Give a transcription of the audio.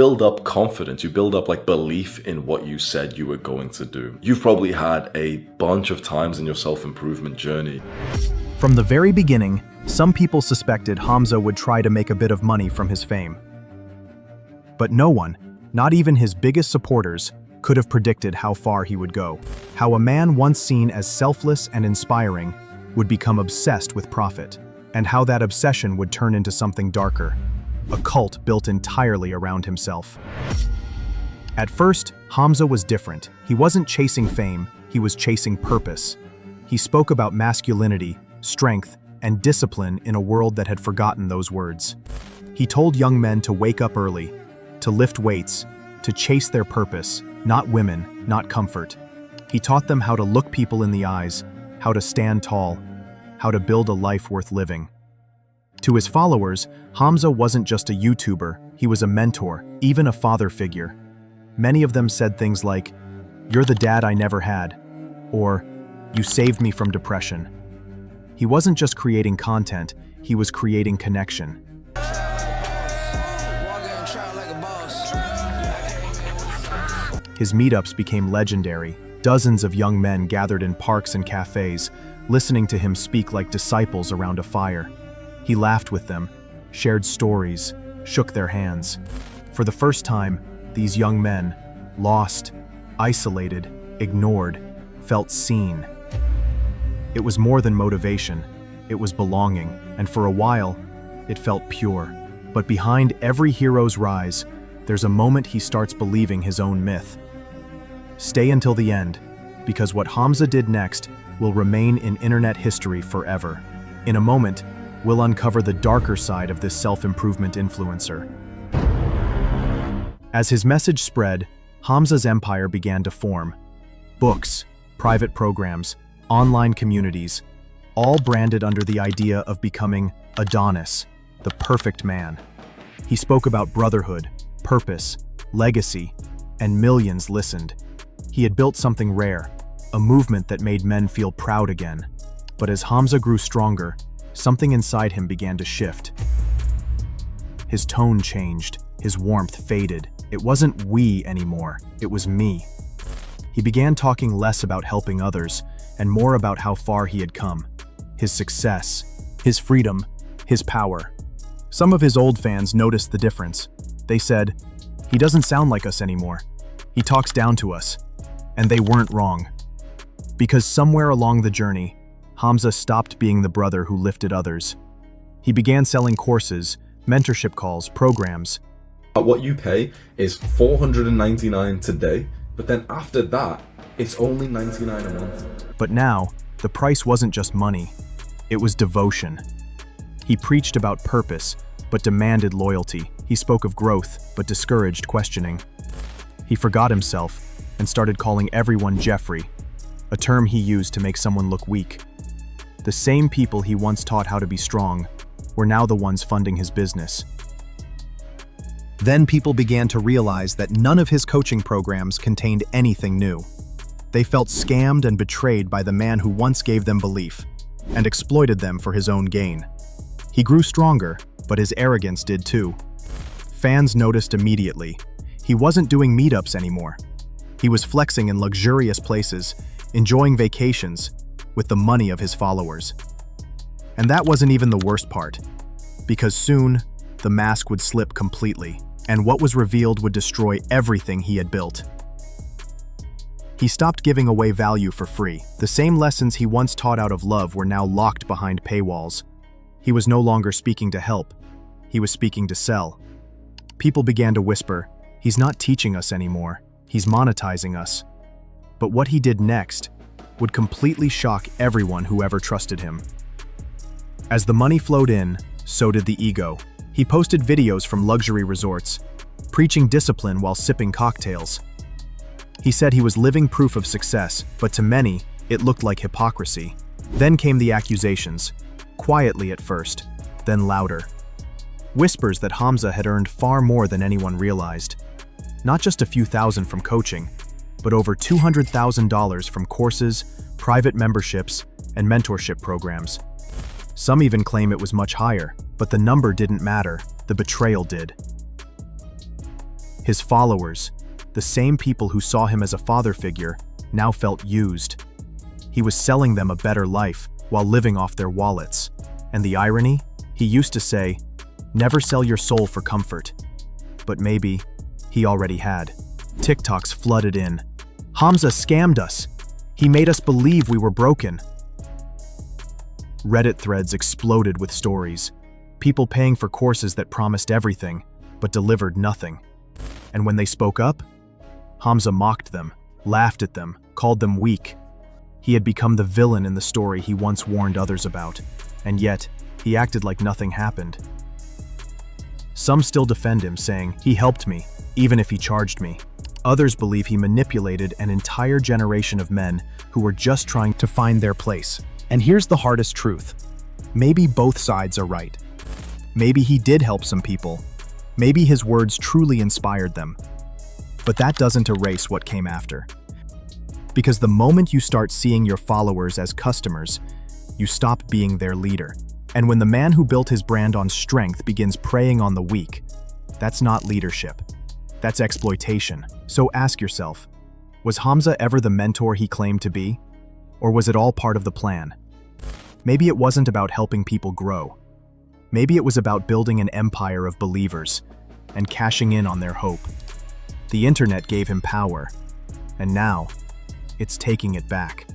build up confidence, you build up like belief in what you said you were going to do. You've probably had a bunch of times in your self-improvement journey. From the very beginning, some people suspected Hamza would try to make a bit of money from his fame. But no one, not even his biggest supporters, could have predicted how far he would go. How a man once seen as selfless and inspiring would become obsessed with profit, and how that obsession would turn into something darker, a cult built entirely around himself. At first, Hamza was different. He wasn't chasing fame, he was chasing purpose. He spoke about masculinity, strength, and discipline in a world that had forgotten those words. He told young men to wake up early, to lift weights, to chase their purpose, not women, not comfort. He taught them how to look people in the eyes, how to stand tall, how to build a life worth living. To his followers, Hamza wasn't just a YouTuber, he was a mentor, even a father figure. Many of them said things like, "You're the dad I never had," or "You saved me from depression." He wasn't just creating content, he was creating connection. His meetups became legendary. Dozens of young men gathered in parks and cafes, listening to him speak like disciples around a fire. He laughed with them, shared stories, shook their hands. For the first time, these young men, lost, isolated, ignored, felt seen. It was more than motivation, it was belonging, and for a while, it felt pure. But behind every hero's rise, there's a moment he starts believing his own myth. Stay until the end, because what Hamza did next will remain in internet history forever. In a moment, we'll uncover the darker side of this self-improvement influencer. As his message spread, Hamza's empire began to form. Books, private programs, online communities, all branded under the idea of becoming Adonis, the perfect man. He spoke about brotherhood, purpose, legacy, and millions listened. He had built something rare, a movement that made men feel proud again. But as Hamza grew stronger, something inside him began to shift. His tone changed, his warmth faded. It wasn't we anymore, it was me. He began talking less about helping others and more about how far he had come, his success, his freedom, his power. Some of his old fans noticed the difference. They said, "He doesn't sound like us anymore. He talks down to us." And they weren't wrong. Because somewhere along the journey, Hamza stopped being the brother who lifted others. He began selling courses, mentorship calls, programs. What you pay is $499 today, but then after that, it's only $99 a month. But now, the price wasn't just money, it was devotion. He preached about purpose, but demanded loyalty. He spoke of growth, but discouraged questioning. He forgot himself and started calling everyone Jeffrey, a term he used to make someone look weak. The same people he once taught how to be strong were now the ones funding his business. Then people began to realize that none of his coaching programs contained anything new. They felt scammed and betrayed by the man who once gave them belief and exploited them for his own gain. He grew stronger, but his arrogance did too. Fans noticed immediately. He wasn't doing meetups anymore. He was flexing in luxurious places, enjoying vacations, with the money of his followers. And that wasn't even the worst part, because soon, the mask would slip completely, and what was revealed would destroy everything he had built. He stopped giving away value for free. The same lessons he once taught out of love were now locked behind paywalls. He was no longer speaking to help. He was speaking to sell. People began to whisper, "He's not teaching us anymore. He's monetizing us." But what he did next would completely shock everyone who ever trusted him. As the money flowed in, so did the ego. He posted videos from luxury resorts, preaching discipline while sipping cocktails. He said he was living proof of success, but to many, it looked like hypocrisy. Then came the accusations, quietly at first, then louder. Whispers that Hamza had earned far more than anyone realized. Not just a few thousand from coaching, but over $200,000 from courses, private memberships, and mentorship programs. Some even claim it was much higher, but the number didn't matter, the betrayal did. His followers, the same people who saw him as a father figure, now felt used. He was selling them a better life while living off their wallets. And the irony? He used to say, "Never sell your soul for comfort." But maybe he already had. TikToks flooded in. "Hamza scammed us. He made us believe we were broken." Reddit threads exploded with stories. People paying for courses that promised everything, but delivered nothing. And when they spoke up, Hamza mocked them, laughed at them, called them weak. He had become the villain in the story he once warned others about, and yet he acted like nothing happened. Some still defend him, saying, "He helped me, even if he charged me." Others believe he manipulated an entire generation of men who were just trying to find their place. And here's the hardest truth. Maybe both sides are right. Maybe he did help some people. Maybe his words truly inspired them. But that doesn't erase what came after. Because the moment you start seeing your followers as customers, you stop being their leader. And when the man who built his brand on strength begins preying on the weak, that's not leadership. That's exploitation. So ask yourself, was Hamza ever the mentor he claimed to be? Or was it all part of the plan? Maybe it wasn't about helping people grow. Maybe it was about building an empire of believers and cashing in on their hope. The internet gave him power, and now it's taking it back.